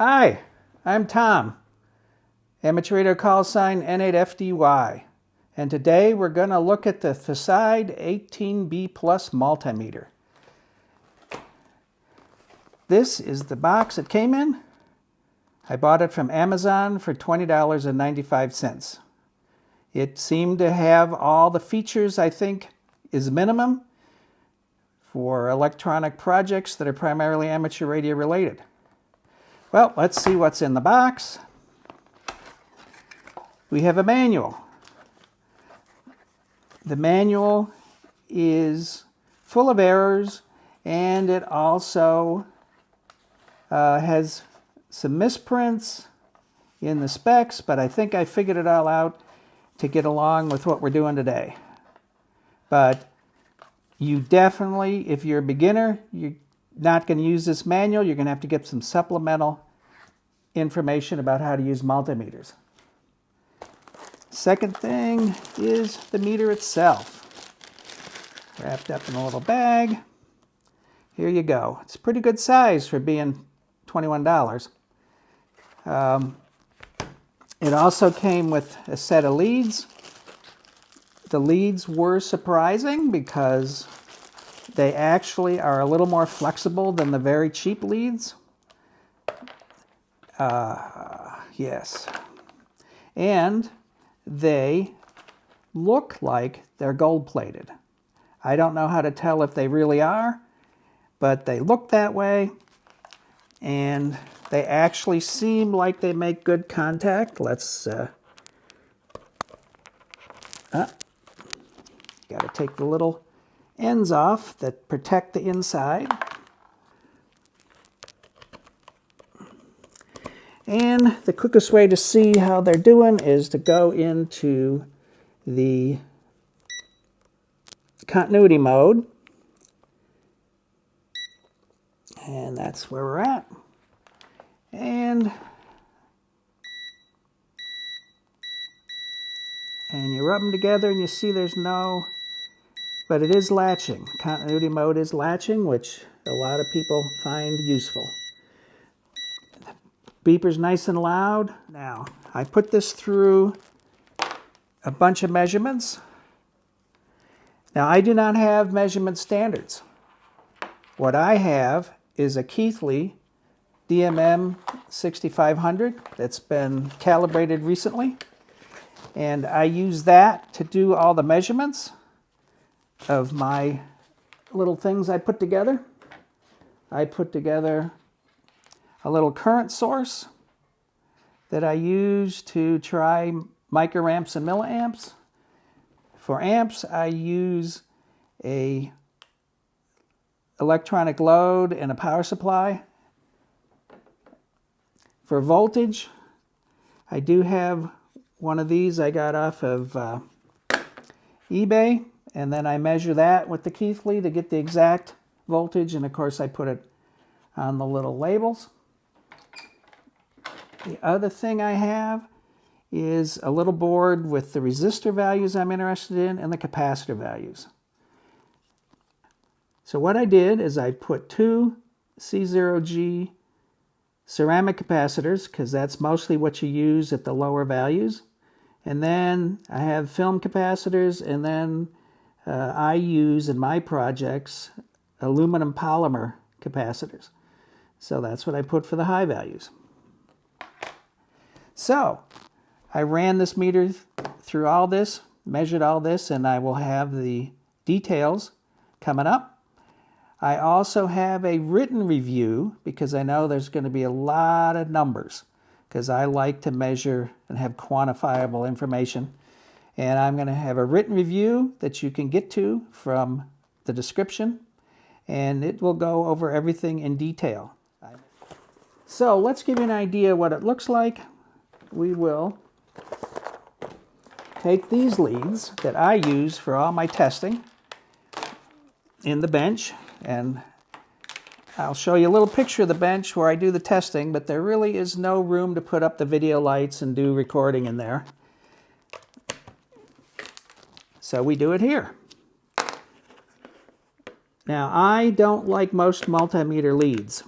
Hi, I'm Tom, amateur radio call sign N8FDY, and today we're going to look at the Thsinde 18B Plus multimeter. This is the box it came in. I bought it from Amazon for $20.95. It seemed to have all the features I think is minimum for electronic projects that are primarily amateur radio related. Well, let's see what's in the box. We have a manual. The manual is full of errors, and it also has some misprints in the specs, but I think I figured it all out to get along with what we're doing today. But you definitely, if you're a beginner, you're not going to use this manual. You're going to have to get some supplemental information about how to use multimeters. Second thing is the meter itself. Wrapped up in a little bag. Here you go. It's a pretty good size for being $21. It also came with a set of leads. The leads were surprising because they actually are a little more flexible than the very cheap leads. Yes. And they look like they're gold-plated. I don't know how to tell if they really are, but they look that way, and they actually seem like they make good contact. Let's got to take the little ends off that protect the inside. And the quickest way to see how they're doing is to go into the continuity mode. And that's where we're at. And you rub them together and you see there's no, but it is latching. Continuity mode is latching, which a lot of people find useful. Beeper's nice and loud. Now, I put this through a bunch of measurements. Now, I do not have measurement standards. What I have is a Keithley Dmm 6500 that's been calibrated recently. And I use that to do all the measurements of my little things I put together. I put together a little current source that I use to try microamps and milliamps. For amps, I use a electronic load and a power supply. For voltage, I do have one of these I got off of eBay, and then I measure that with the Keithley to get the exact voltage, and of course I put it on the little labels. The other thing I have is a little board with the resistor values I'm interested in and the capacitor values. So what I did is I put two C0G ceramic capacitors, because that's mostly what you use at the lower values. And then I have film capacitors, and then I use in my projects aluminum polymer capacitors. So that's what I put for the high values. So I ran this meter through all this, measured all this, and I will have the details coming up. I also have a written review because I know there's going to be a lot of numbers because I like to measure and have quantifiable information. And I'm going to have a written review that you can get to from the description, and it will go over everything in detail. So let's give you an idea what it looks like. We will take these leads that I use for all my testing in the bench, and I'll show you a little picture of the bench where I do the testing, but there really is no room to put up the video lights and do recording in there. So we do it here. Now, I don't like most multimeter leads.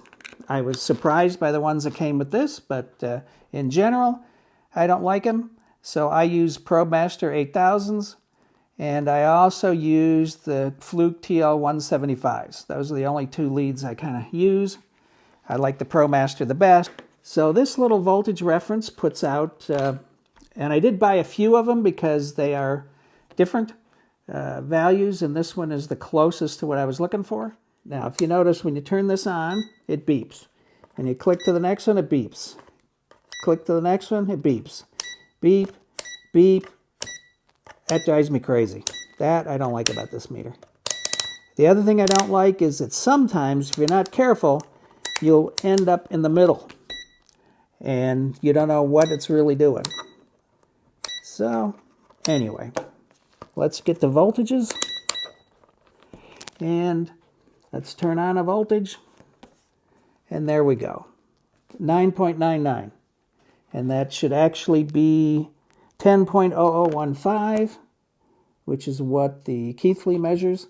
I was surprised by the ones that came with this, but in general, I don't like them. So I use ProMaster 8000s, and I also use the Fluke TL175s. Those are the only two leads I kind of use. I like the ProMaster the best. So this little voltage reference puts out, and I did buy a few of them because they are different values, and this one is the closest to what I was looking for. Now, if you notice, when you turn this on, it beeps. And you click to the next one, it beeps. Click to the next one, it beeps. Beep, beep. That drives me crazy. That I don't like about this meter. The other thing I don't like is that sometimes, if you're not careful, you'll end up in the middle. And you don't know what it's really doing. So, anyway, let's get the voltages. And let's turn on a voltage. And there we go. 9.99. And that should actually be 10.0015, which is what the Keithley measures.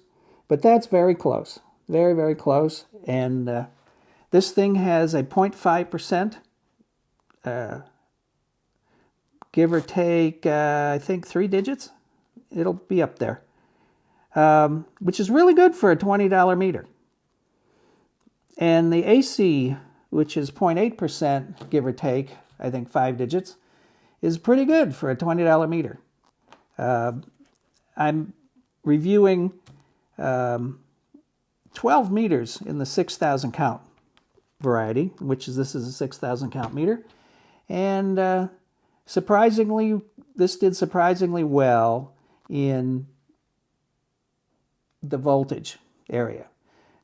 But that's very close. Very, very close. And this thing has a 0.5%, give or take, I think 3 digits. It'll be up there, which is really good for a $20 meter. And the AC, which is 0.8%, give or take, I think 5 digits, is pretty good for a $20 meter. I'm reviewing 12 meters in the 6,000 count variety, which is, this is a 6,000 count meter. And surprisingly, this did surprisingly well in the voltage area.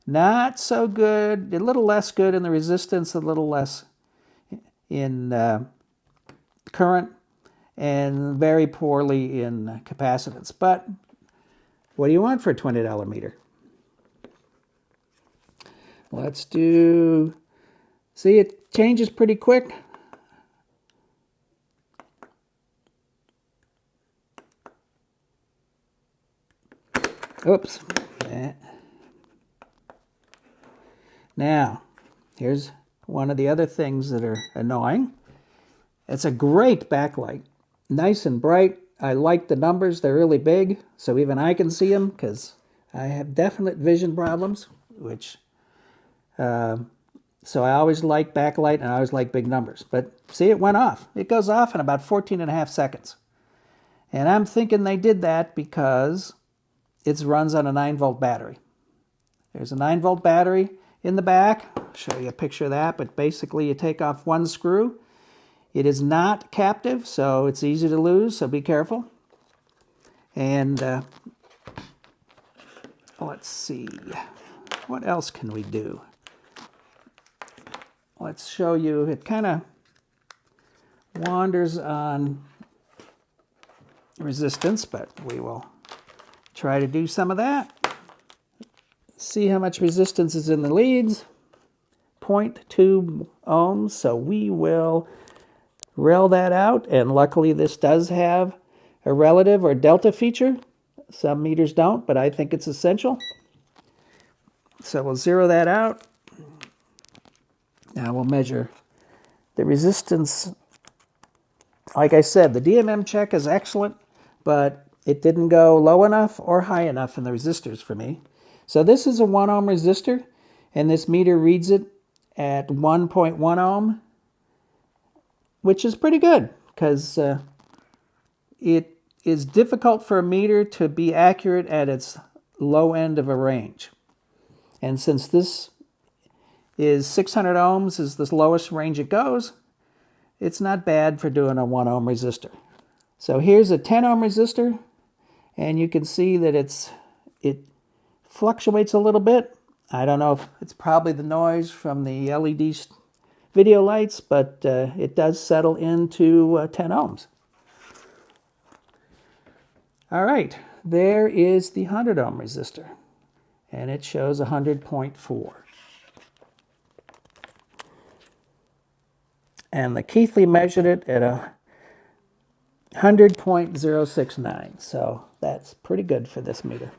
Not so good, a little less good in the resistance, a little less in current, and very poorly in capacitance. But what do you want for a $20 meter? Let's do, see, it changes pretty quick. Oops. Now, here's one of the other things that are annoying. It's a great backlight. Nice and bright. I like the numbers. They're really big, so even I can see them because I have definite vision problems, which, so I always like backlight and I always like big numbers. But see, it went off. It goes off in about 14.5 seconds. And I'm thinking they did that because it runs on a 9-volt battery. There's a 9-volt battery in the back. I'll show you a picture of that, but basically you take off one screw. It is not captive, so it's easy to lose, so be careful. And let's see, what else can we do? Let's show you, it kind of wanders on resistance, but we will try to do some of that. See how much resistance is in the leads. 0.2 ohms, so we will rail that out, and luckily this does have a relative or delta feature. Some meters don't, but I think it's essential. So we'll zero that out. Now we'll measure the resistance. Like I said, the Dmm Check is excellent, but it didn't go low enough or high enough in the resistors for me. So this is a 1 ohm resistor, and this meter reads it at 1.1 ohm, which is pretty good, because it is difficult for a meter to be accurate at its low end of a range. And since this is 600 ohms is the lowest range it goes, it's not bad for doing a 1 ohm resistor. So here's a 10 ohm resistor, and you can see that it fluctuates a little bit. I don't know if it's probably the noise from the LED video lights, but it does settle into 10 ohms. All right, there is the 100 ohm resistor, and it shows 100.4. And the Keithley measured it at 100.069, so that's pretty good for this meter.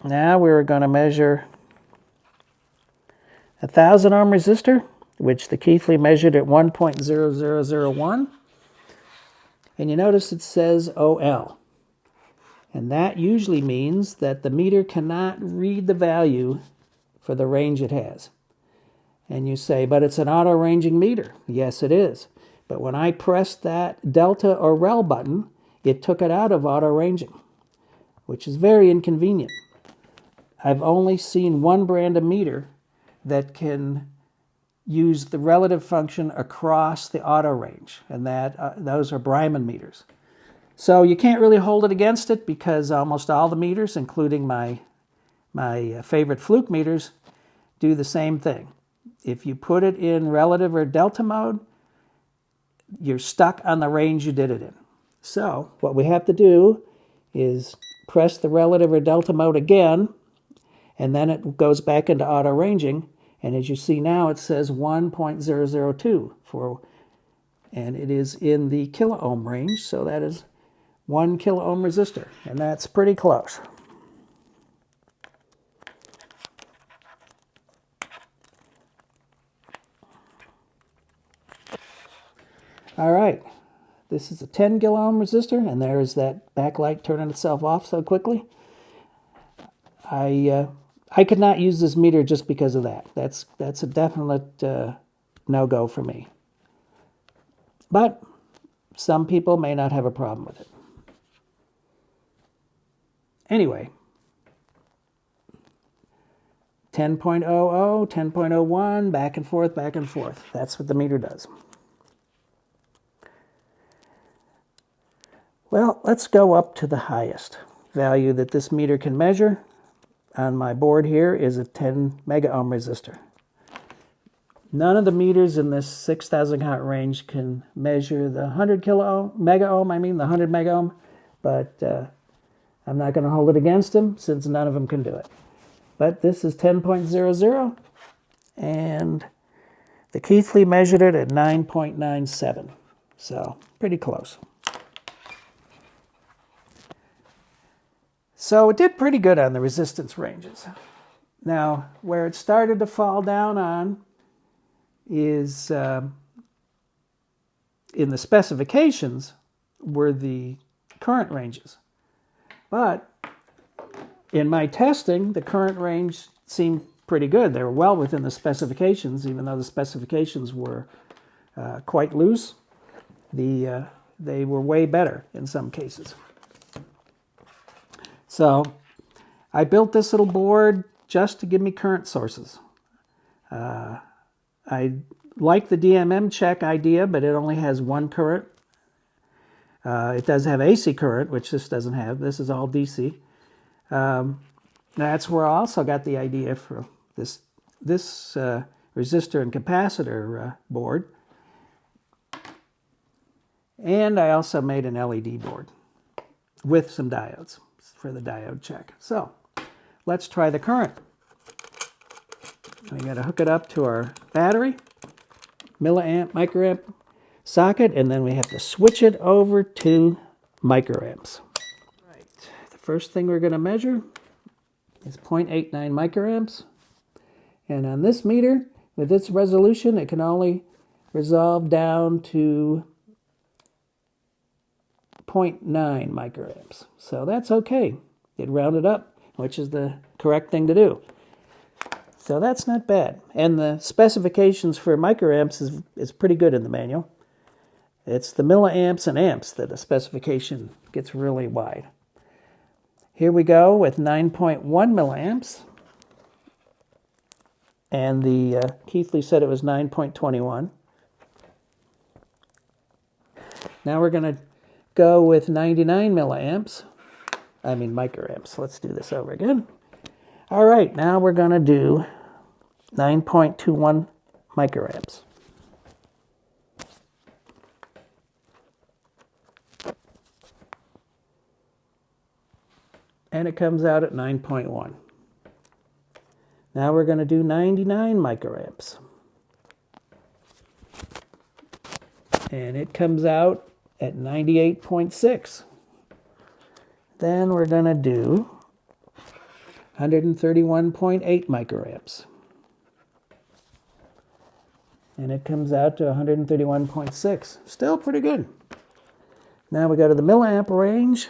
Now we're going to measure a 1,000 ohm resistor, which the Keithley measured at 1.0001. And you notice it says OL. And that usually means that the meter cannot read the value for the range it has. And you say, but it's an auto-ranging meter. Yes, it is. But when I pressed that delta or rel button, it took it out of auto-ranging, which is very inconvenient. I've only seen one brand of meter that can use the relative function across the auto range, and those are Bryman meters. So you can't really hold it against it because almost all the meters, including my favorite fluke meters, do the same thing. If you put it in relative or delta mode, you're stuck on the range you did it in. So what we have to do is press the relative or delta mode again, and then it goes back into auto ranging. And as you see now, it says 1.002 and it is in the kilo ohm range, so that is 1 kilo ohm resistor, and that's pretty close. All right, this is a 10 kilo ohm resistor, and there's that backlight turning itself off so quickly. I could not use this meter just because of that. That's a definite no-go for me. But some people may not have a problem with it. Anyway, 10.00, 10.01, back and forth, back and forth. That's what the meter does. Well, let's go up to the highest value that this meter can measure. On my board here is a 10 mega ohm resistor. None of the meters in this 6,000 watt range can measure the 100 mega ohm, the 100 mega ohm, but I'm not going to hold it against them since none of them can do it. But this is 10.00, and the Keithley measured it at 9.97, so pretty close. So it did pretty good on the resistance ranges. Now, where it started to fall down on is in the specifications were the current ranges. But in my testing, the current range seemed pretty good. They were well within the specifications, even though the specifications were quite loose. They were way better in some cases. So I built this little board just to give me current sources. I like the Dmm Check idea, but it only has one current. It does have AC current, which this doesn't have. This is all DC. That's where I also got the idea for this resistor and capacitor board. And I also made an LED board with some diodes for the diode check. So let's try the current. We got to hook it up to our battery, milliamp, microamp socket, and then we have to switch it over to microamps. Right. The first thing we're going to measure is 0.89 microamps. And on this meter, with its resolution, it can only resolve down to 0.9 microamps. So that's okay. It rounded up, which is the correct thing to do. So that's not bad. And the specifications for microamps is pretty good in the manual. It's the milliamps and amps that the specification gets really wide. Here we go with 9.1 milliamps. And the Keithley said it was 9.21. Now we're going to go with 99 microamps. Let's do this over again. All right, now we're going to do 9.21 microamps. And it comes out at 9.1. Now we're going to do 99 microamps. And it comes out at 98.6. Then we're going to do 131.8 microamps. And it comes out to 131.6. Still pretty good. Now we go to the milliamp range,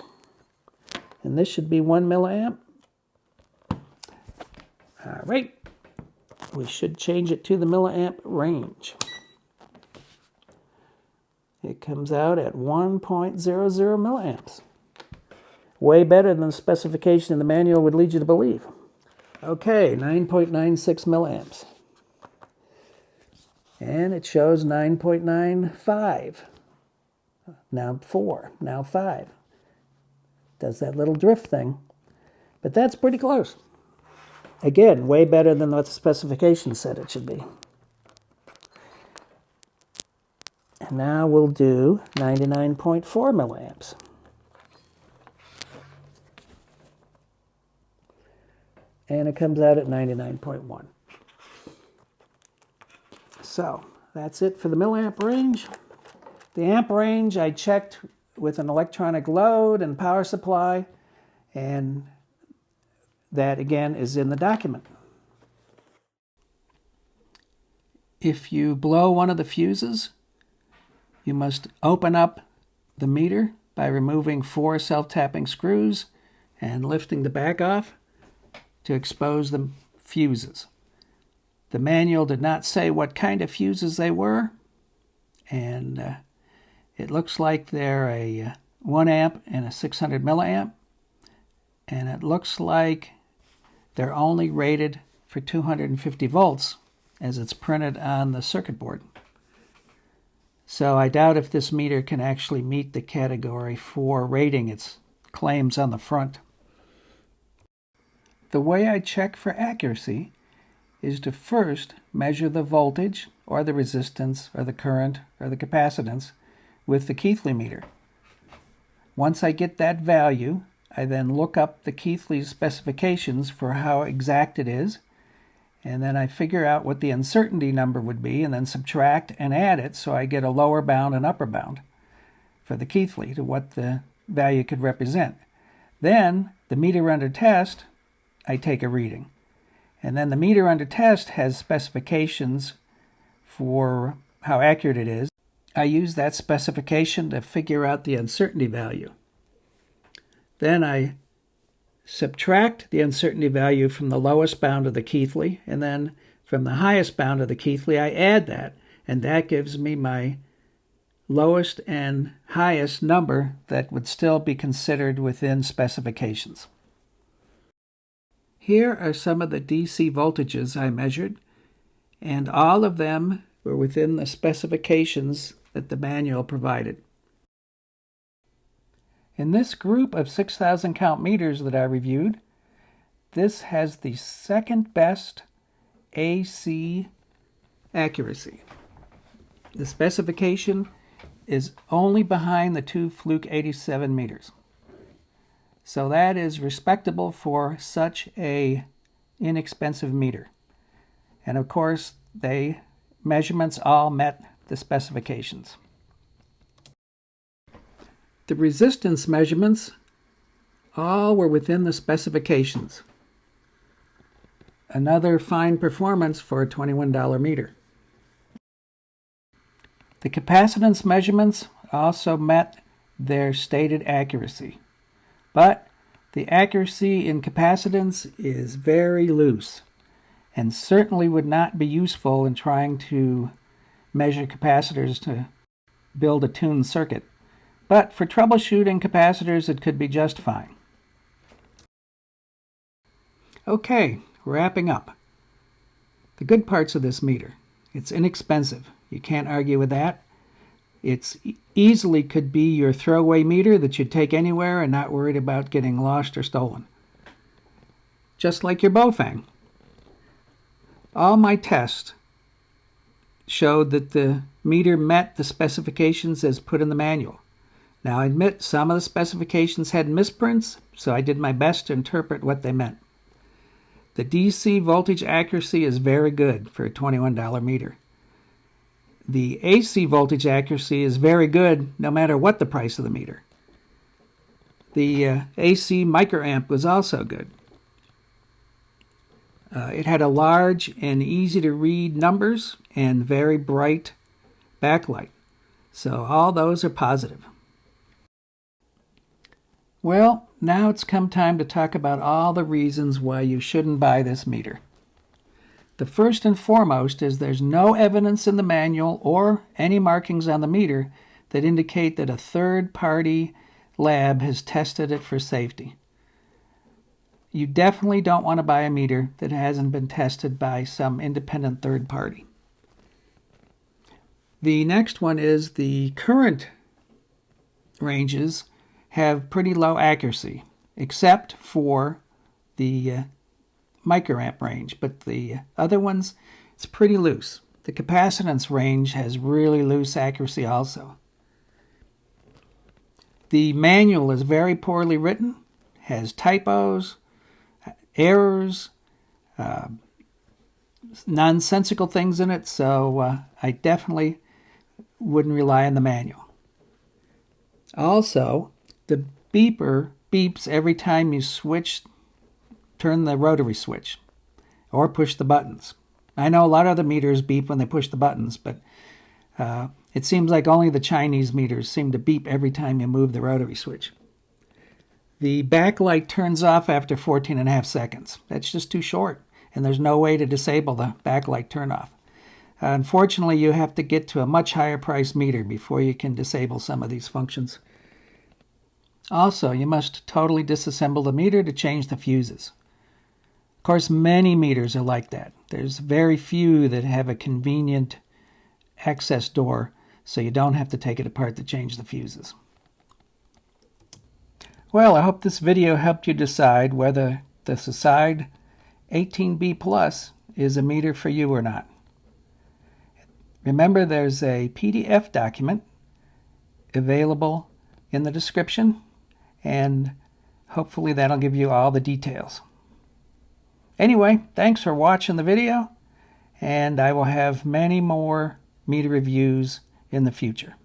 and this should be 1 milliamp. All right, we should change it to the milliamp range. It comes out at 1.00 milliamps. Way better than the specification in the manual would lead you to believe. Okay, 9.96 milliamps. And it shows 9.95. Now 4, now 5. Does that little drift thing. But that's pretty close. Again, way better than what the specification said it should be. And now we'll do 99.4 milliamps. And it comes out at 99.1. So that's it for the milliamp range. The amp range I checked with an electronic load and power supply, and that again is in the document. If you blow one of the fuses, you must open up the meter by removing 4 self-tapping screws and lifting the back off to expose the fuses. The manual did not say what kind of fuses they were, and it looks like they're a 1 amp and a 600 milliamp, and it looks like they're only rated for 250 volts as it's printed on the circuit board. So I doubt if this meter can actually meet the category 4 rating its claims on the front. The way I check for accuracy is to first measure the voltage or the resistance or the current or the capacitance with the Keithley meter. Once I get that value, I then look up the Keithley specifications for how exact it is, and then I figure out what the uncertainty number would be and then subtract and add it so I get a lower bound and upper bound for the Keithley to what the value could represent. Then the meter under test, I take a reading. And then the meter under test has specifications for how accurate it is. I use that specification to figure out the uncertainty value. Then I subtract the uncertainty value from the lowest bound of the Keithley, and then from the highest bound of the Keithley, I add that, and that gives me my lowest and highest number that would still be considered within specifications. Here are some of the DC voltages I measured, and all of them were within the specifications that the manual provided. In this group of 6,000 count meters that I reviewed, this has the second best AC accuracy. The specification is only behind the 2 Fluke 87 meters. So that is respectable for such a inexpensive meter. And of course, measurements all met the specifications. The resistance measurements all were within the specifications. Another fine performance for a $21 meter. The capacitance measurements also met their stated accuracy. But the accuracy in capacitance is very loose and certainly would not be useful in trying to measure capacitors to build a tuned circuit. But for troubleshooting capacitors, it could be just fine. Okay, wrapping up. The good parts of this meter. It's inexpensive. You can't argue with that. It's easily could be your throwaway meter that you'd take anywhere and not worried about getting lost or stolen. Just like your Bofang. All my tests showed that the meter met the specifications as put in the manual. Now I admit some of the specifications had misprints, so I did my best to interpret what they meant. The DC voltage accuracy is very good for a $21 meter. The AC voltage accuracy is very good no matter what the price of the meter. The AC microamp was also good. It had a large and easy to read numbers and very bright backlight. So all those are positive. Well, now it's come time to talk about all the reasons why you shouldn't buy this meter. The first and foremost is there's no evidence in the manual or any markings on the meter that indicate that a third-party lab has tested it for safety. You definitely don't want to buy a meter that hasn't been tested by some independent third party. The next one is the current ranges have pretty low accuracy, except for the microamp range, but the other ones, it's pretty loose. The capacitance range has really loose accuracy also. The manual is very poorly written, has typos, errors, nonsensical things in it, so I definitely wouldn't rely on the manual. Also, the beeper beeps every time you turn the rotary switch or push the buttons. I know a lot of other meters beep when they push the buttons, but it seems like only the Chinese meters seem to beep every time you move the rotary switch. The backlight turns off after 14.5 seconds. That's just too short, and there's no way to disable the backlight turnoff. Unfortunately, you have to get to a much higher price meter before you can disable some of these functions. Also, you must totally disassemble the meter to change the fuses. Of course, many meters are like that. There's very few that have a convenient access door, so you don't have to take it apart to change the fuses. Well, I hope this video helped you decide whether the Thsinde 18B Plus is a meter for you or not. Remember, there's a PDF document available in the description, and hopefully that'll give you all the details. Anyway, thanks for watching the video, and I will have many more meter reviews in the future.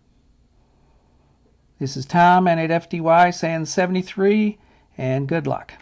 This is Tom, N8FDY, saying 73, and good luck.